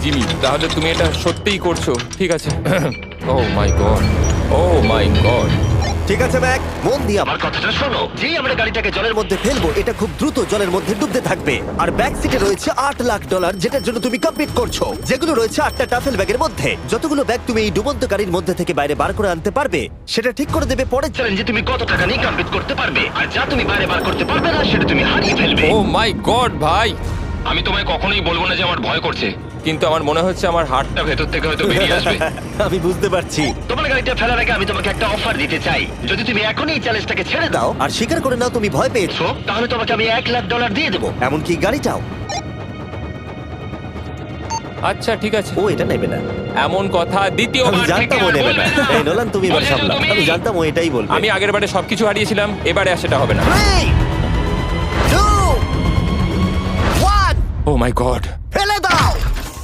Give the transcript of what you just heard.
Jimmy, তাহলে তুমি এটা সত্যিই করছো? ঠিক আছে। ও মাই গড, ও মাই গড। ঠিক আছে ম্যাক, মন দিয়ে আমার কথাটা শোনো, যেই আমরা গাড়িটাকে জলের মধ্যে ফেলবো এটা খুব দ্রুত জলের মধ্যে ডুবতে থাকবে। আর ব্যাক সিটে রয়েছে $8 লাখ, যেটার জন্য তুমি কমপ্লিট করছো, যেগুলো রয়েছে 8টা টাফেল ব্যাগের মধ্যে। যতগুলো ব্যাগ তুমি এই ডুবন্ত গাড়ির মধ্যে থেকে বাইরে বার করে আনতে পারবে সেটা ঠিক করে দেবে পরের চ্যালেঞ্জে তুমি কত টাকা নিয়ে কমপ্লিট করতে পারবে, আর যা তুমি বাইরে বার করতে পারবে না সেটা তুমি হারিয়ে ফেলবে। ও মাই গড ভাই, আমি তোমায় কখনোই বলবো না যে আমার ভয় করছে, কিন্তু আমার মনে হচ্ছে আমার হার্টটা ভেতর থেকে হয়তো বেরিয়ে আসবে। আমি বুঝতে পারছি। তোমার গাড়িটা ফেলার আগে আমি তোমাকে একটা অফার দিতে চাই। যদি তুমি এখনই এই চ্যালেঞ্জটাকে ছেড়ে দাও দাও আর স্বীকার করে নাও তুমি ভয় পেয়েছো, তাহলে তোমাকে আমি $1 লাখ দিয়ে দেবো। এমনকি গাড়িটাও। আচ্ছা ঠিক আছে, ও এটা নেবে না, এমন কথা আমি দ্বিতীয়বার জানতাম ও থেকে আর নেবে না। বলবে না। এই নোলান তুমি এবার বলেছো সামলাও, তুমি। আমি জানতাম ও এটাই বলবে। আমি আগের বারে সবকিছু হারিয়েছিলাম, এবারে আর সেটা হবে না। 3, 2, 1 ও মাই গড,